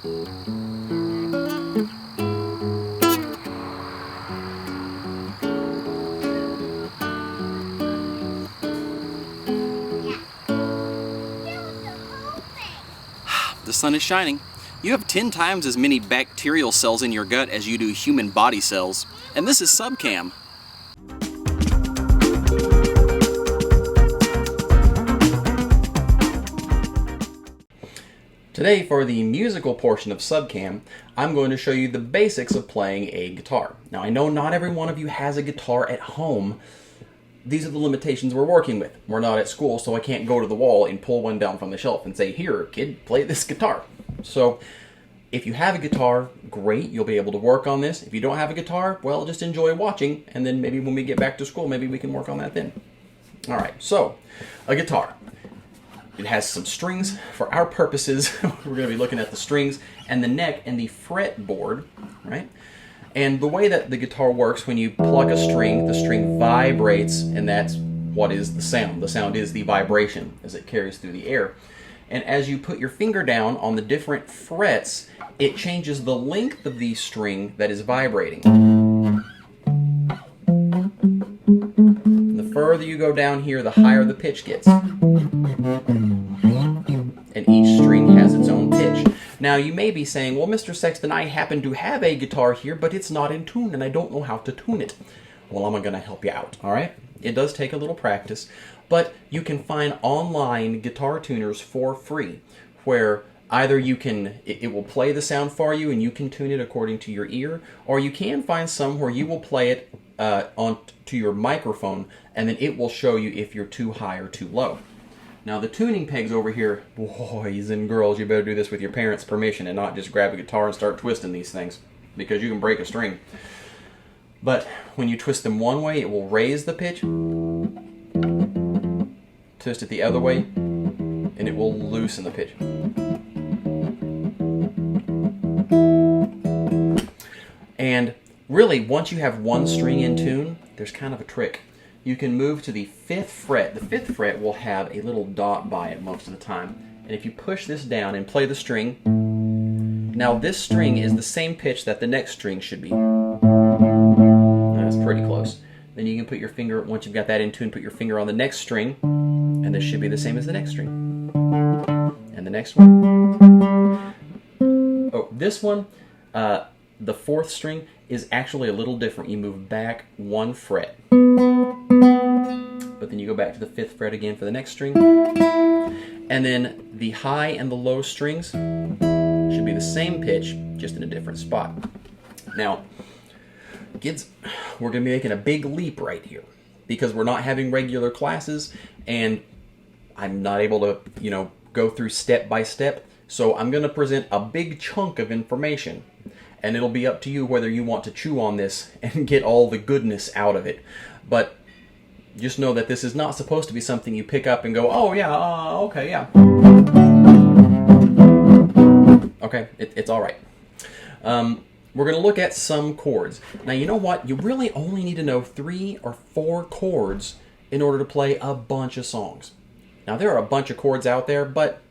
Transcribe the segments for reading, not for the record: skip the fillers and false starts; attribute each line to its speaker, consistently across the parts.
Speaker 1: The sun is shining. You have 10 times as many bacterial cells in your gut as you do human body cells. And this is Subcam. Today, for the musical portion of Subcam, I'm going to show you the basics of playing a guitar. Now, I know not every one of you has a guitar at home. These are the limitations we're working with. We're not at school, so I can't go to the wall and pull one down from the shelf and say, "Here, kid, play this guitar." So, if you have a guitar, great, you'll be able to work on this. If you don't have a guitar, well, just enjoy watching, and then maybe when we get back to school, maybe we can work on that then. All right, so, a guitar. It has some strings. For our purposes, we're going to be looking at the strings and the neck and the fretboard, right? And the way that the guitar works, when you pluck a string, the string vibrates, and that's what is the sound. The sound is the vibration as it carries through the air. And as you put your finger down on the different frets, it changes the length of the string that is vibrating. The further you go down here, the higher the pitch gets. And each string has its own pitch. Now, you may be saying, well, Mr. Sexton, I happen to have a guitar here, but it's not in tune, and I don't know how to tune it. Well, I'm going to help you out, all right? It does take a little practice, but you can find online guitar tuners for free, where either you can, it will play the sound for you, and you can tune it according to your ear, or you can find some where you will play it onto your microphone, and then it will show you if you're too high or too low. Now, the tuning pegs over here, boys and girls, you better do this with your parents' permission and not just grab a guitar and start twisting these things, because you can break a string. But when you twist them one way, it will raise the pitch. Twist it the other way, and it will loosen the pitch. And really, once you have one string in tune, there's kind of a trick. You can move to the 5th fret. The 5th fret will have a little dot by it most of the time. And if you push this down and play the string, now this string is the same pitch that the next string should be. That's pretty close. Then you can put your finger, once you've got that in tune, put your finger on the next string, and this should be the same as the next string. And the next one. Oh, this one, the 4th string, is actually a little different. You move back 1 fret. But then you go back to the 5th fret again for the next string. And then the high and the low strings should be the same pitch, just in a different spot. Now, kids, we're going to be making a big leap right here, because we're not having regular classes, and I'm not able to, go through step by step. So I'm going to present a big chunk of information, and it'll be up to you whether you want to chew on this and get all the goodness out of it. But just know that this is not supposed to be something you pick up and go, oh yeah, okay, yeah. Okay, it's all right. We're going to look at some chords. Now, you know what? You really only need to know 3 or 4 chords in order to play a bunch of songs. Now, there are a bunch of chords out there, but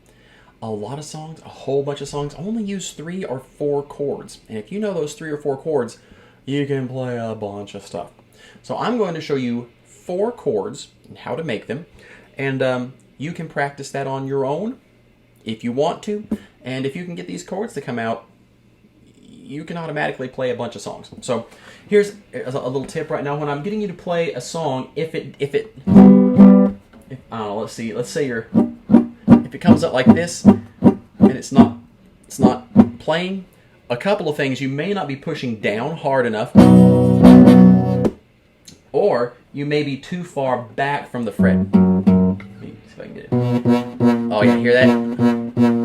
Speaker 1: a lot of songs, a whole bunch of songs, only use 3 or 4 chords. And if you know those 3 or 4 chords, you can play a bunch of stuff. So I'm going to show you 4 chords and how to make them. And you can practice that on your own if you want to. And if you can get these chords to come out, you can automatically play a bunch of songs. So here's a little tip right now. When I'm getting you to play a song, let's say if it comes up like this and it's not playing, a couple of things: you may not be pushing down hard enough, or you may be too far back from the fret. Let me see if I can get it. Oh yeah, hear that?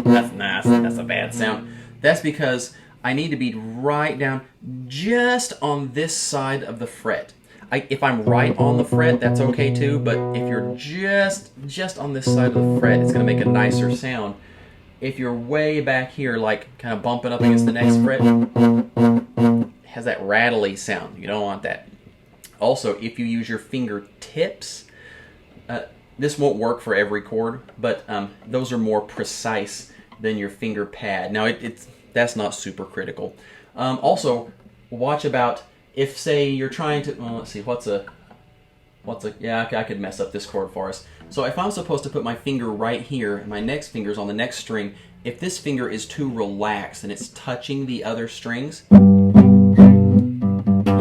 Speaker 1: That's nice. That's a bad sound. That's because I need to be right down just on this side of the fret. If I'm right on the fret, that's okay too, but if you're just on this side of the fret, it's going to make a nicer sound. If you're way back here, like kind of bumping up against the next fret, it has that rattly sound. You don't want that. Also, if you use your fingertips, this won't work for every chord, but those are more precise than your finger pad. Now that's not super critical. Also, watch about if, say, you're trying to, well, let's see, yeah, I could mess up this chord for us. So if I'm supposed to put my finger right here and my next finger's on the next string, if this finger is too relaxed and it's touching the other strings,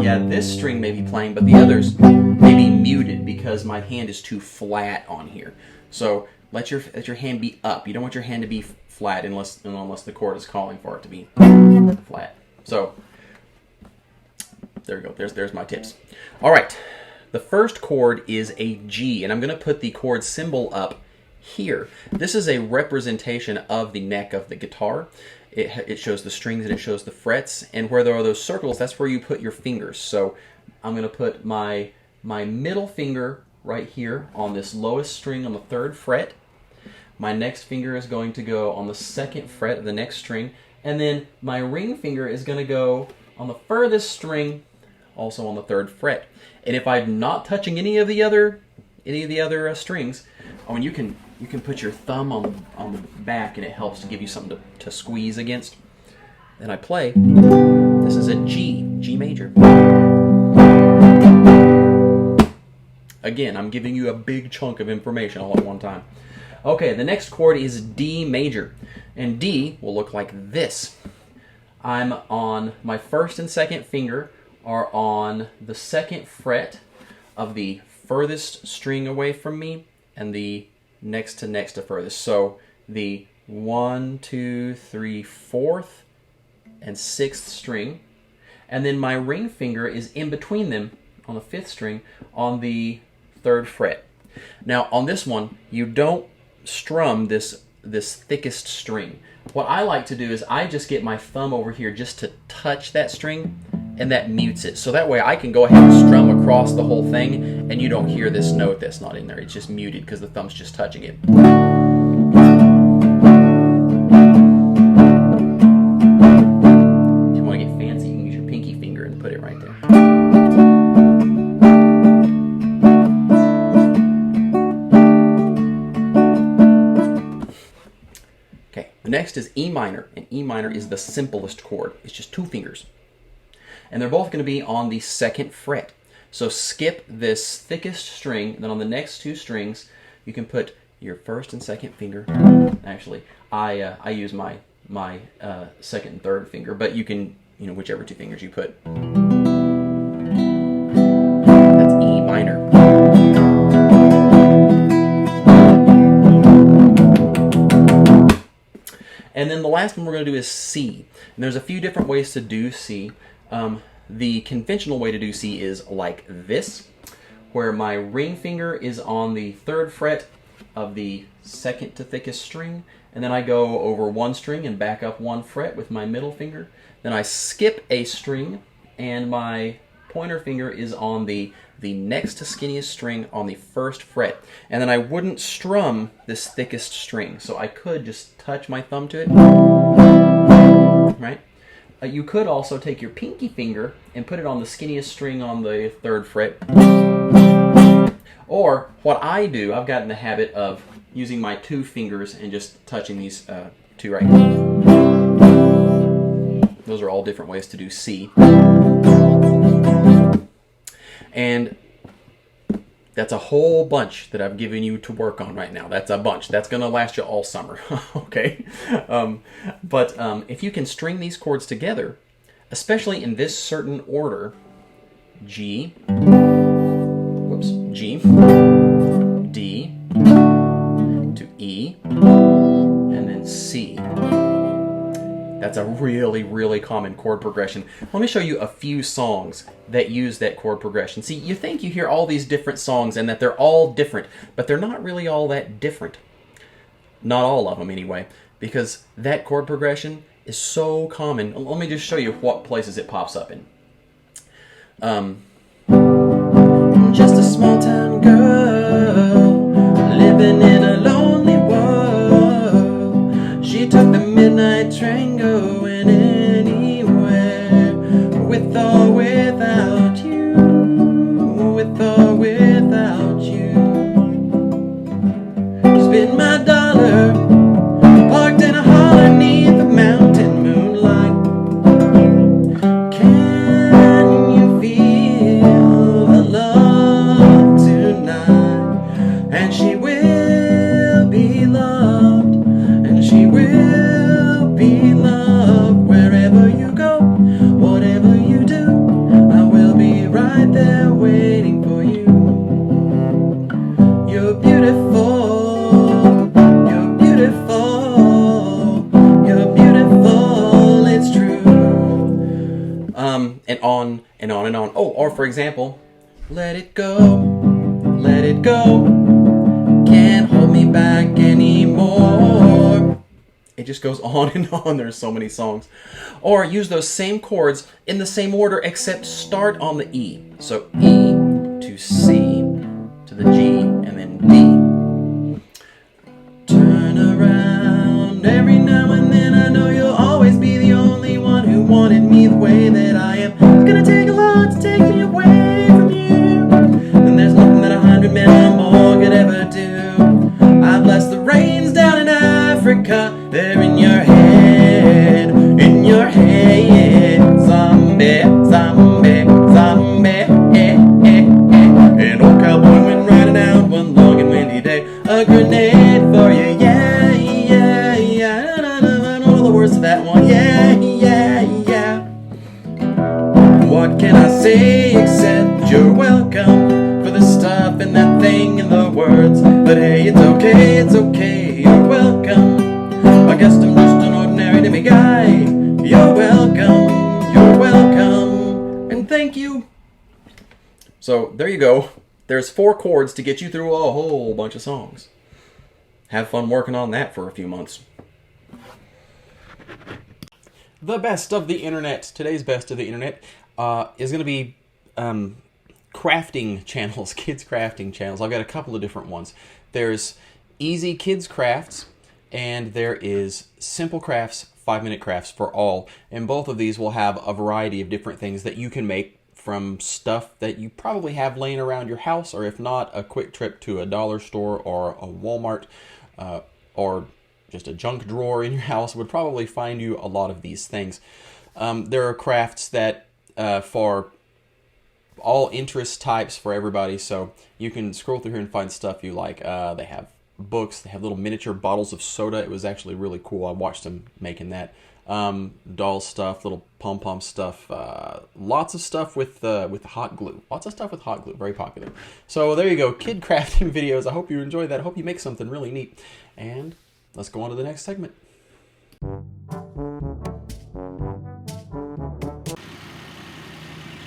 Speaker 1: yeah, this string may be playing, but the others may be muted because my hand is too flat on here. So let your hand be up. You don't want your hand to be flat unless the chord is calling for it to be flat. So there we go. There's my tips. All right. The first chord is a G, and I'm going to put the chord symbol up here. This is a representation of the neck of the guitar. It shows the strings and it shows the frets, and where there are those circles, that's where you put your fingers. So I'm going to put my middle finger right here on this lowest string on the 3rd fret. My next finger is going to go on the 2nd fret of the next string, and then my ring finger is going to go on the furthest string, also on the 3rd fret. And if I'm not touching any of the other strings, you can put your thumb on the back, and it helps to give you something to squeeze against. Then I play. This is a G major. Again, I'm giving you a big chunk of information all at one time. Okay, the next chord is D major, and D will look like this. I'm on my 1st and 2nd finger are on the 2nd fret of the furthest string away from me, and the next to furthest. So the 1, 2, 3, 4th, and 6th string, and then my ring finger is in between them on the 5th string on the 3rd fret. Now on this one, you don't strum this thickest string. What I like to do is I just get my thumb over here just to touch that string, and that mutes it. So that way I can go ahead and strum across the whole thing, and you don't hear this note that's not in there. It's just muted because the thumb's just touching it. If you want to get fancy, you can use your pinky finger and put it right there. Okay, the next is E minor, and E minor is the simplest chord. It's just 2 fingers. And they're both going to be on the 2nd fret. So skip this thickest string, and then on the next 2 strings, you can put your 1st and 2nd finger. Actually, I use my 2nd and 3rd finger, but you can, whichever 2 fingers you put. That's E minor. And then the last one we're going to do is C. And there's a few different ways to do C. The conventional way to do C is like this, where my ring finger is on the 3rd fret of the 2nd to thickest string, and then I go over 1 string and back up 1 fret with my middle finger. Then I skip a string, and my pointer finger is on the next to skinniest string on the 1st fret. And then I wouldn't strum this thickest string, so I could just touch my thumb to it, right? You could also take your pinky finger and put it on the skinniest string on the 3rd fret. Or what I do, I've gotten the habit of using my 2 fingers and just touching these 2 right here. Those are all different ways to do C. And that's a whole bunch that I've given you to work on right now. That's a bunch. That's going to last you all summer, okay? But if you can string these chords together, especially in this certain order, G, G, D, to E, and then C. That's a really, really common chord progression. Let me show you a few songs that use that chord progression. See, you think you hear all these different songs and that they're all different, but they're not really all that different. Not all of them, anyway, because that chord progression is so common. Let me just show you what places it pops up in. Just a small town girl living in a lonely world. She took the midnight train going anywhere, with or without you, with or without you. Spend my dollar parked in a hall and on and on and on. Oh, or for example, let it go, can't hold me back anymore. It just goes on and on. There's so many songs. Or use those same chords in the same order, except start on the E. So E to C to the G and then D. Turn around every now and then. I know you'll always be the only one who wanted me the way that I am. It's gonna take a lot to take me away from you, and there's nothing that 100 men or more could ever do. I've blessed the rains down in Africa. They're in your head, in your head. Zombie, zombie, zombie, An old cowboy went riding out one long and windy day. A grenade for you, yeah, yeah, yeah. I don't know the words to that one, yeah, yeah, yeah. What can I say except you're welcome for the stuff and that thing and the words? But hey, it's okay, you're welcome. I guess I'm just an ordinary demi guy. You're welcome, and thank you. So there you go. There's 4 chords to get you through a whole bunch of songs. Have fun working on that for a few months. The best of the internet. Today's best of the internet is going to be crafting channels, kids crafting channels. I've got a couple of different ones. There's Easy Kids Crafts, and there is Simple Crafts, 5-minute crafts for all. And both of these will have a variety of different things that you can make from stuff that you probably have laying around your house, or if not, a quick trip to a dollar store or a Walmart or just a junk drawer in your house would probably find you a lot of these things. There are crafts that for all interest types for everybody, so you can scroll through here and find stuff you like. They have books, they have little miniature bottles of soda. It was actually really cool. I watched them making that. Doll stuff, little pom-pom stuff, lots of stuff with hot glue. Lots of stuff with hot glue, very popular. So there you go, kid crafting videos. I hope you enjoy that. I hope you make something really neat. And let's go on to the next segment.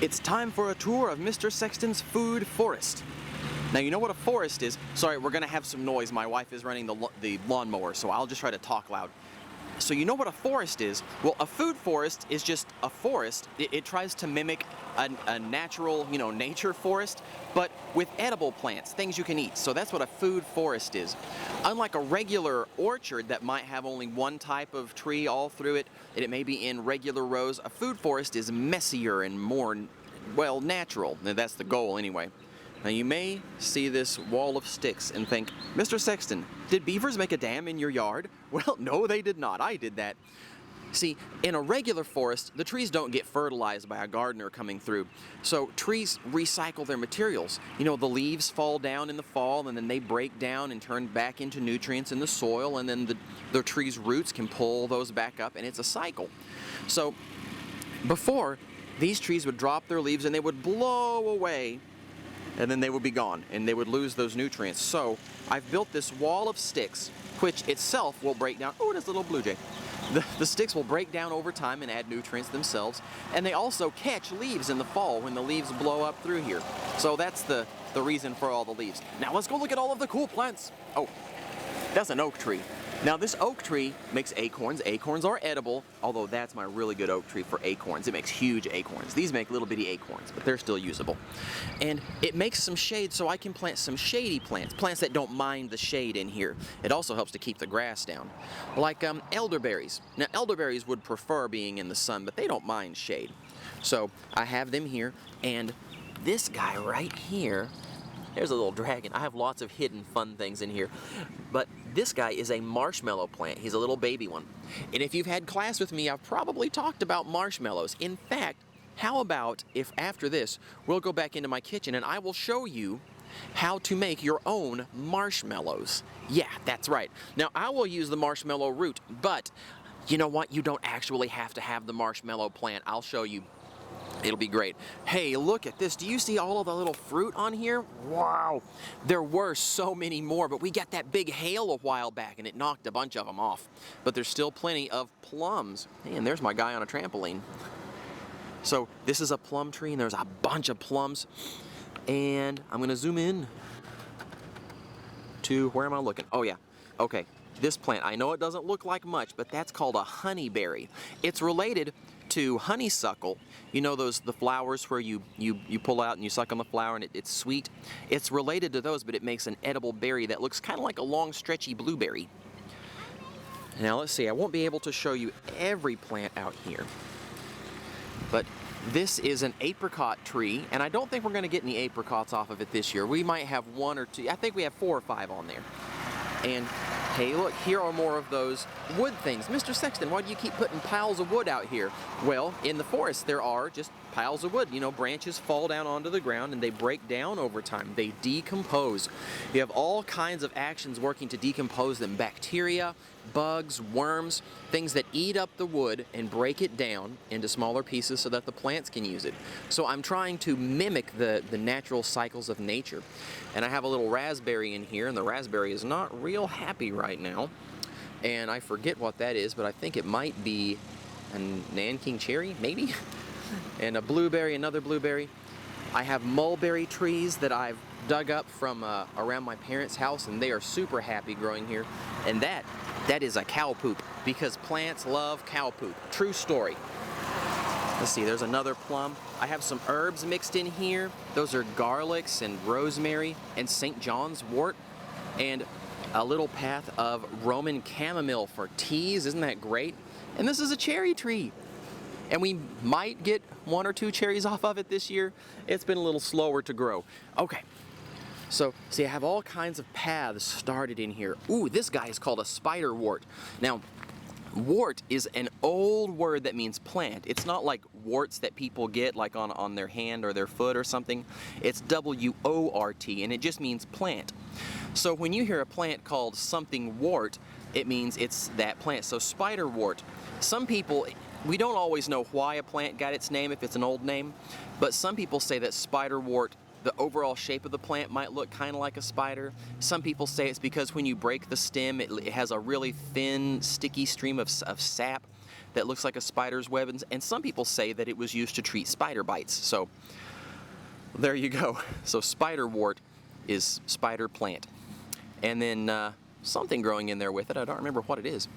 Speaker 2: It's time for a tour of Mr. Sexton's food forest. Now, you know what a forest is. Sorry, we're going to have some noise. My wife is running the lawnmower, so I'll just try to talk loud. So you know what a forest is? Well, a food forest is just a forest. It tries to mimic a natural, nature forest, but with edible plants, things you can eat. So that's what a food forest is. Unlike a regular orchard that might have only one type of tree all through it, and it may be in regular rows, a food forest is messier and more, well, natural. That's the goal anyway. Now, you may see this wall of sticks and think, Mr. Sexton, did beavers make a dam in your yard? Well, no, they did not. I did that. See, in a regular forest, the trees don't get fertilized by a gardener coming through. So trees recycle their materials. The leaves fall down in the fall, and then they break down and turn back into nutrients in the soil, and then the tree's roots can pull those back up, and it's a cycle. So before, these trees would drop their leaves and they would blow away, and then they would be gone, and they would lose those nutrients. So I've built this wall of sticks, which itself will break down. Oh, it is a little blue jay. The sticks will break down over time and add nutrients themselves, and they also catch leaves in the fall when the leaves blow up through here. So that's the reason for all the leaves. Now let's go look at all of the cool plants. Oh, that's an oak tree. Now this oak tree makes acorns. Acorns are edible, although that's my really good oak tree for acorns. It makes huge acorns. These make little bitty acorns, but they're still usable. And it makes some shade, so I can plant some shady plants, plants that don't mind the shade in here. It also helps to keep the grass down. Like elderberries. Now elderberries would prefer being in the sun, but they don't mind shade. So I have them here, and this guy right here, there's a little dragon. I have lots of hidden fun things in here. But this guy is a marshmallow plant. He's a little baby one. And if you've had class with me, I've probably talked about marshmallows. In fact, how about if after this, we'll go back into my kitchen and I will show you how to make your own marshmallows. Yeah, that's right. Now, I will use the marshmallow root, but you know what? You don't actually have to have the marshmallow plant. I'll show you. It'll be great. Hey, look at this. Do you see all of the little fruit on here? Wow. There were so many more, but we got that big hail a while back and it knocked a bunch of them off. But there's still plenty of plums. Hey, and there's my guy on a trampoline. So this is a plum tree and there's a bunch of plums. And I'm gonna zoom in to, where am I looking? Oh yeah, okay. This plant, I know it doesn't look like much, but that's called a honeyberry. It's related to honeysuckle. You know the flowers where you pull out and you suck on the flower and it's sweet? It's related to those, but it makes an edible berry that looks kind of like a long stretchy blueberry. Now let's see, I won't be able to show you every plant out here, but this is an apricot tree, and I don't think we're going to get any apricots off of it this year. We might have 1 or 2, I think we have 4 or 5 on there. And hey, look, here are more of those wood things. Mr. Sexton, why do you keep putting piles of wood out here? Well, in the forest there are just piles of wood. You know, branches fall down onto the ground and they break down over time. They decompose. You have all kinds of actions working to decompose them. Bacteria, bugs, worms, things that eat up the wood and break it down into smaller pieces so that the plants can use it. So I'm trying to mimic the natural cycles of nature. And I have a little raspberry in here, and the raspberry is not real happy right now. And I forget what that is, but I think it might be a Nanking cherry, maybe? And a blueberry, another blueberry. I have mulberry trees that I've dug up from around my parents' house, and they are super happy growing here. And that is a cow poop, because plants love cow poop. True story. Let's see, there's another plum. I have some herbs mixed in here. Those are garlics and rosemary and St. John's wort, and a little path of Roman chamomile for teas. Isn't that great? And this is a cherry tree. And we might get 1 or 2 cherries off of it this year. It's been a little slower to grow. Okay, so see, I have all kinds of paths started in here. Ooh, this guy is called a spider wort. Now, wart is an old word that means plant. It's not like warts that people get like on their hand or their foot or something. It's W-O-R-T, and it just means plant. So when you hear a plant called something wart, it means it's that plant. So spider wort. Some people, we don't always know why a plant got its name if it's an old name, but some people say that spider wort, the overall shape of the plant might look kind of like a spider. Some people say it's because when you break the stem, it has a really thin, sticky stream of sap that looks like a spider's web. And some people say that it was used to treat spider bites. So there you go. So spider wort is spider plant. And then something growing in there with it. I don't remember what it is.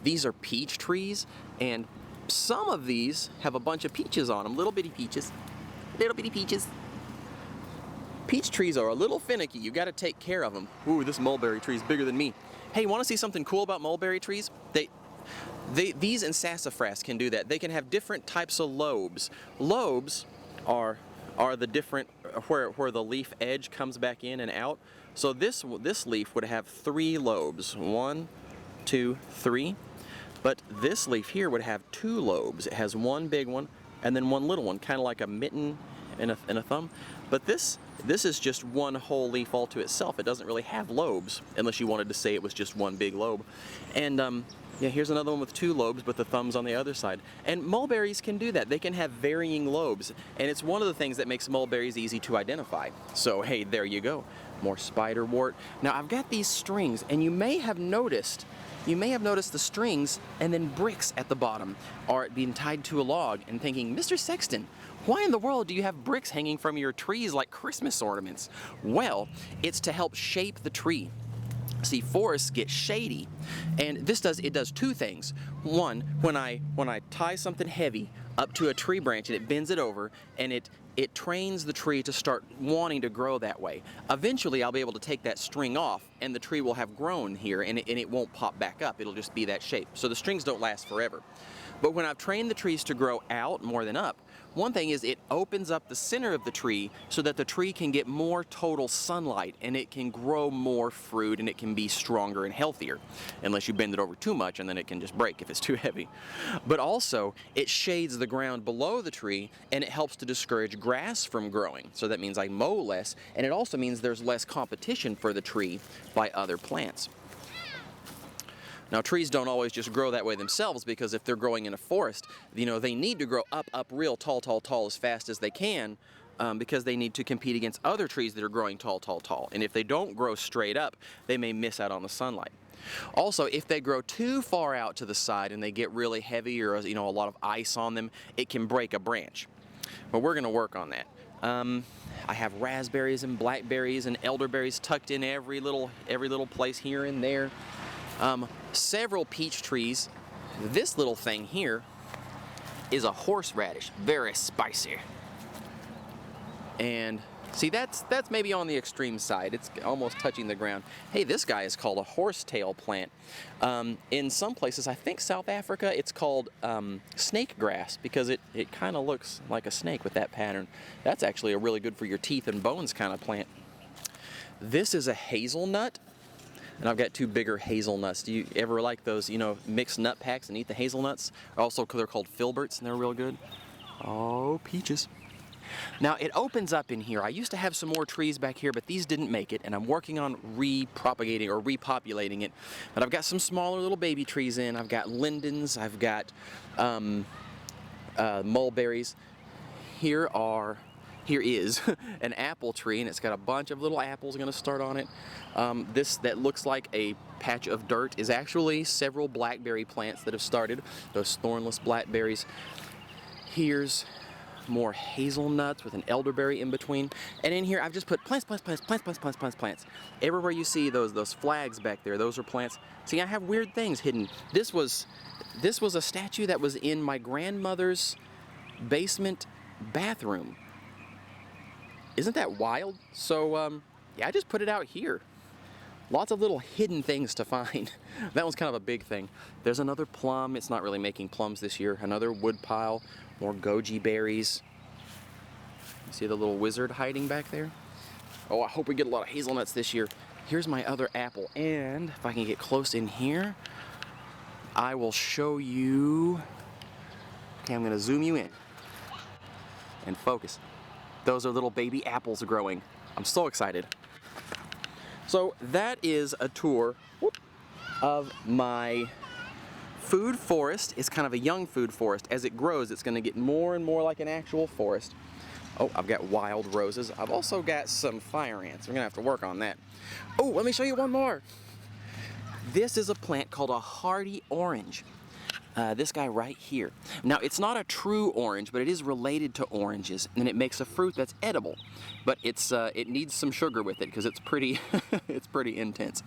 Speaker 2: These are peach trees, and some of these have a bunch of peaches on them, little bitty peaches. Little bitty peaches. Peach trees are a little finicky. You got to take care of them. Ooh, this mulberry tree is bigger than me. Hey, want to see something cool about mulberry trees? These and sassafras can do that. They can have different types of lobes. Lobes are the different where the leaf edge comes back in and out. So this leaf would have 3 lobes. 1, 2, 3. But this leaf here would have 2 lobes. It has 1 big one and then 1 little one, kind of like a mitten and a thumb. But this is just 1 whole leaf all to itself. It doesn't really have lobes, unless you wanted to say it was just 1 big lobe. And yeah, here's another one with 2 lobes, but the thumb's on the other side. And mulberries can do that. They can have varying lobes, and it's one of the things that makes mulberries easy to identify. So hey, there you go. More spider wort. Now I've got these strings, and you may have noticed the strings and then bricks at the bottom are being tied to a log, and thinking, Mr. Sexton, why in the world do you have bricks hanging from your trees like Christmas ornaments? Well, it's to help shape the tree. See, forests get shady, and it does 2 things. One, when I tie something heavy up to a tree branch and it bends it over, and it trains the tree to start wanting to grow that way. Eventually I'll be able to take that string off, and the tree will have grown here, and it won't pop back up. It'll just be that shape. So the strings don't last forever. But when I've trained the trees to grow out more than up, one thing is it opens up the center of the tree so that the tree can get more total sunlight, and it can grow more fruit, and it can be stronger and healthier. Unless you bend it over too much, and then it can just break if it's too heavy. But also, it shades the ground below the tree, and it helps to discourage grass from growing. So that means I mow less, and it also means there's less competition for the tree by other plants. Now, trees don't always just grow that way themselves, because if they're growing in a forest, you know, they need to grow up real tall as fast as they can, because they need to compete against other trees that are growing tall. And if they don't grow straight up, they may miss out on the sunlight. Also, if they grow too far out to the side and they get really heavy or a lot of ice on them, it can break a branch. But we're going to work on that. I have raspberries and blackberries and elderberries tucked in every little place here and there. Several peach trees. This little thing here is a horseradish, very spicy. And see, that's maybe on the extreme side. It's almost touching the ground. Hey, this guy is called a horsetail plant. In some places, I think South Africa, it's called snake grass because it kind of looks like a snake with that pattern. That's actually a really good for your teeth and bones kind of plant. This is a hazelnut, and I've got two bigger hazelnuts. Do you ever like those, mixed nut packs and eat the hazelnuts? Also, they're called filberts, and they're real good. Oh, peaches. Now it opens up in here. I used to have some more trees back here, but these didn't make it, and I'm working on repropagating or repopulating it. But I've got some smaller little baby trees in. I've got lindens. I've got mulberries. Here is an apple tree, and it's got a bunch of little apples going to start on it. This that looks like a patch of dirt is actually several blackberry plants that have started. Those thornless blackberries. Here's more hazelnuts with an elderberry in between, and in here I've just put plants. Everywhere you see those flags back there, those are plants. See, I have weird things hidden. This was a statue that was in my grandmother's basement bathroom. Isn't that wild? So yeah, I just put it out here. Lots of little hidden things to find. That one's kind of a big thing. There's another plum. It's not really making plums this year. Another wood pile. More goji berries. You see the little wizard hiding back there? Oh, I hope we get a lot of hazelnuts this year. Here's my other apple. And if I can get close in here, I will show you. Okay, I'm going to zoom you in. And focus. Those are little baby apples growing. I'm so excited. So that is a tour of my food forest. It's kind of a young food forest. As it grows, it's going to get more and more like an actual forest. Oh, I've got wild roses. I've also got some fire ants. We're going to have to work on that. Oh, let me show you one more. This is a plant called a hardy orange. This guy right here. Now, it's not a true orange, but it is related to oranges, and it makes a fruit that's edible. But it needs some sugar with it because it's pretty it's pretty intense.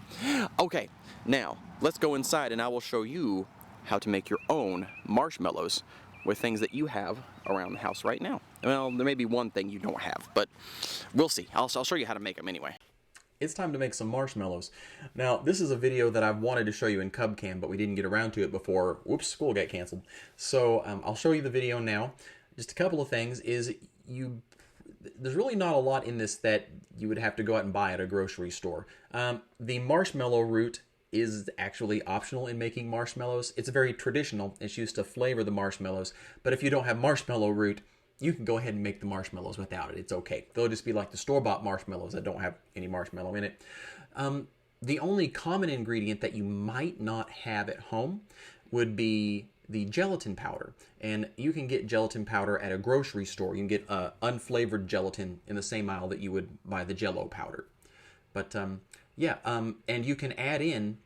Speaker 2: Okay, now let's go inside, and I will show you how to make your own marshmallows with things that you have around the house right now. Well, there may be one thing you don't have, but we'll see. I'll show you how to make them anyway.
Speaker 1: It's time to make some marshmallows. Now, this is a video that I've wanted to show you in CubCam, but we didn't get around to it before, whoops, school got canceled. So I'll show you the video now. Just a couple of things is there's really not a lot in this that you would have to go out and buy at a grocery store. The marshmallow root is actually optional in making marshmallows. It's very traditional. It's used to flavor the marshmallows. But if you don't have marshmallow root, you can go ahead and make the marshmallows without it. It's okay. They'll just be like the store-bought marshmallows that don't have any marshmallow in it. The only common ingredient that you might not have at home would be the gelatin powder. And you can get gelatin powder at a grocery store. You can get unflavored gelatin in the same aisle that you would buy the Jell-O powder. But yeah, and you can add in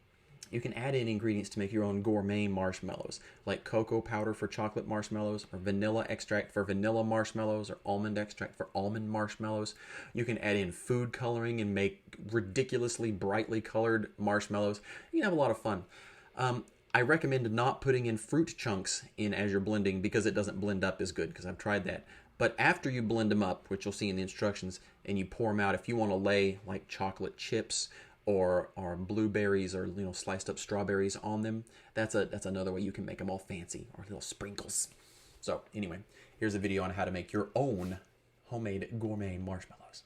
Speaker 1: ingredients to make your own gourmet marshmallows, like cocoa powder for chocolate marshmallows, or vanilla extract for vanilla marshmallows, or almond extract for almond marshmallows. You can add in food coloring and make ridiculously brightly colored marshmallows. You can have a lot of fun. I recommend not putting in fruit chunks in as you're blending because it doesn't blend up as good, because I've tried that. But after you blend them up, which you'll see in the instructions, and you pour them out, if you want to lay like chocolate chips or blueberries or sliced up strawberries on them, that's another way you can make them all fancy, or little sprinkles. So anyway, here's a video on how to make your own homemade gourmet marshmallows.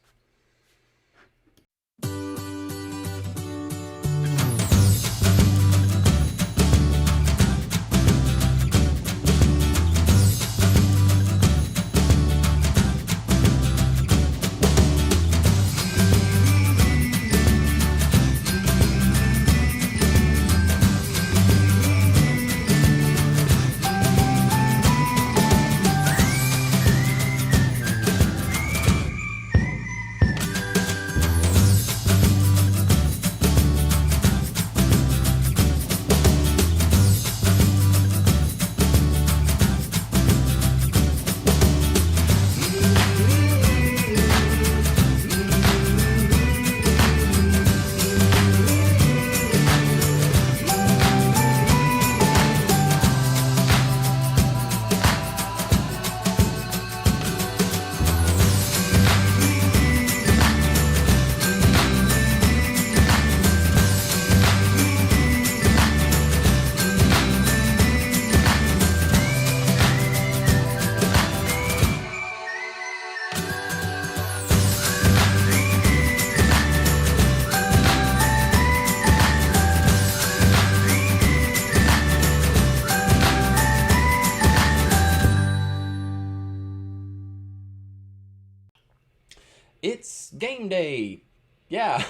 Speaker 1: game day. Yeah,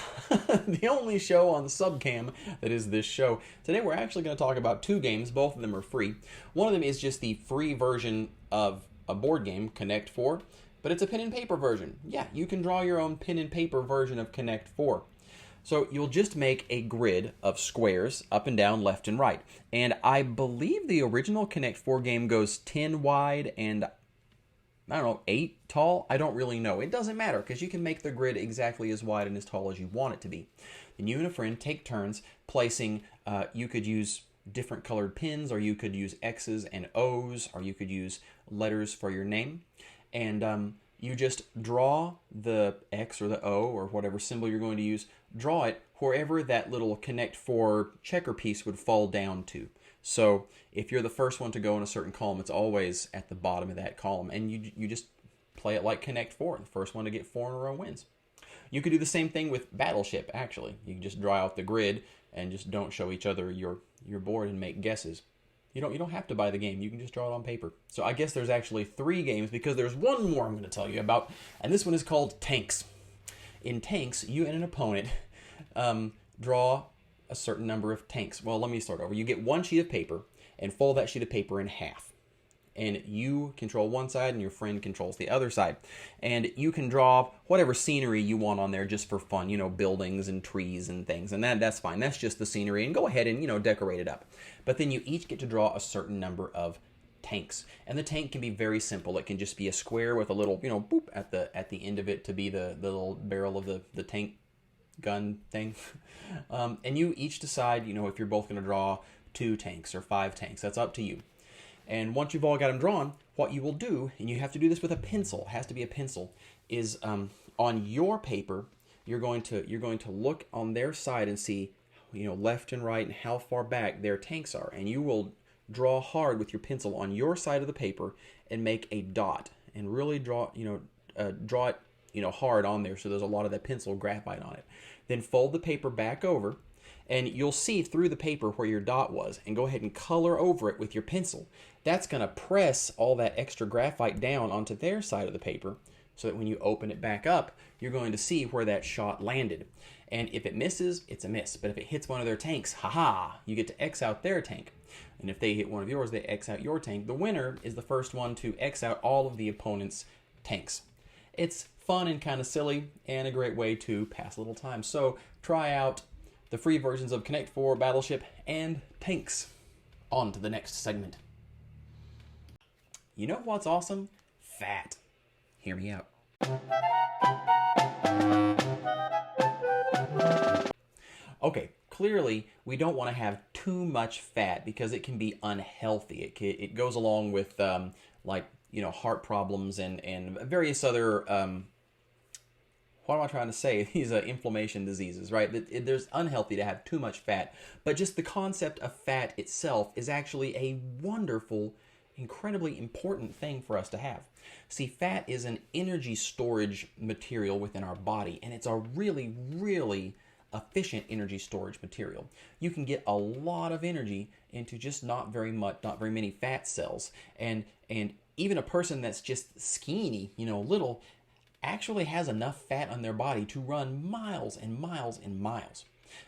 Speaker 1: the only show on Subcam that is this show. Today we're actually going to talk about two games. Both of them are free. One of them is just the free version of a board game, Connect 4, but it's a pen and paper version. Yeah, you can draw your own pen and paper version of Connect 4. So you'll just make a grid of squares up and down, left and right. And I believe the original Connect 4 game goes 10 wide and, I don't know, 8 tall? I don't really know. It doesn't matter because you can make the grid exactly as wide and as tall as you want it to be. Then you and a friend take turns placing, you could use different colored pins, or you could use X's and O's, or you could use letters for your name. And you just draw the X or the O or whatever symbol you're going to use, draw it wherever that little Connect 4 checker piece would fall down to. So if you're the first one to go in a certain column, it's always at the bottom of that column. And you just play it like Connect 4. The first one to get 4 in a row wins. You could do the same thing with Battleship, actually. You can just draw out the grid and just don't show each other your board and make guesses. You don't have to buy the game. You can just draw it on paper. So I guess there's actually 3 games because there's one more I'm going to tell you about, and this one is called Tanks. In Tanks, you and an opponent draw a certain number of tanks. Well, let me start over. You get one sheet of paper and fold that sheet of paper in half. And you control one side and your friend controls the other side. And you can draw whatever scenery you want on there just for fun, buildings and trees and things. And that's fine. That's just the scenery. And go ahead and, decorate it up. But then you each get to draw a certain number of tanks. And the tank can be very simple. It can just be a square with a little, boop at the end of it to be the little barrel of the tank gun thing. And you each decide, if you're both going to draw 2 tanks or 5 tanks. That's up to you. And once you've all got them drawn, what you will do, and you have to do this with a pencil, it has to be a pencil, is on your paper, you're going to look on their side and see, left and right and how far back their tanks are. And you will draw hard with your pencil on your side of the paper and make a dot and really draw it, hard on there so there's a lot of that pencil graphite on it. Then fold the paper back over, and you'll see through the paper where your dot was, and go ahead and color over it with your pencil. That's going to press all that extra graphite down onto their side of the paper so that when you open it back up, you're going to see where that shot landed. And if it misses, it's a miss. But if it hits one of their tanks, haha, you get to X out their tank. And if they hit one of yours, they X out your tank. The winner is the first one to X out all of the opponent's tanks. It's fun and kind of silly and a great way to pass a little time. So try out the free versions of Connect 4, Battleship, and Tanks. On to the next segment. You know what's awesome? Fat. Hear me out. Okay, clearly we don't want to have too much fat because it can be unhealthy. It goes along with heart problems and various other what am I trying to say? These inflammation diseases, right? There's unhealthy to have too much fat, but just the concept of fat itself is actually a wonderful, incredibly important thing for us to have. See, fat is an energy storage material within our body, and it's a really, really efficient energy storage material. You can get a lot of energy into just not very many fat cells, and even a person that's just skinny, little, actually has enough fat on their body to run miles and miles and miles.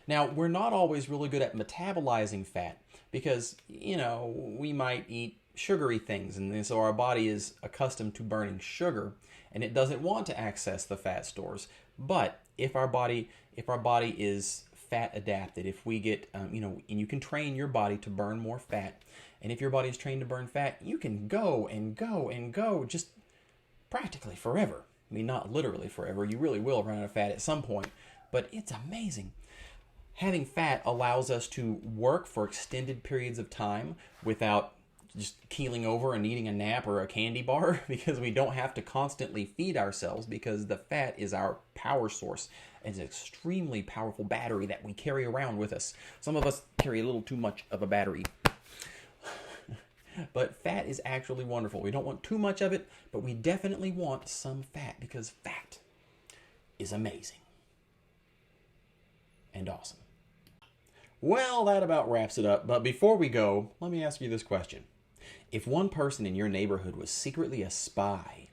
Speaker 1: Now, we're not always really good at metabolizing fat because, we might eat sugary things, and so our body is accustomed to burning sugar, and it doesn't want to access the fat stores. But if our body is fat adapted, if we get, and you can train your body to burn more fat, and if your body is trained to burn fat, you can go and go and go just practically forever. I mean, not literally forever. You really will run out of fat at some point, but it's amazing. Having fat allows us to work for extended periods of time without just keeling over and needing a nap or a candy bar because we don't have to constantly feed ourselves because the fat is our power source. It's an extremely powerful battery that we carry around with us. Some of us carry a little too much of a battery. But fat is actually wonderful. We don't want too much of it, but we definitely want some fat because fat is amazing and awesome. Well, that about wraps it up. But before we go, let me ask you this question. If one person in your neighborhood was secretly a spy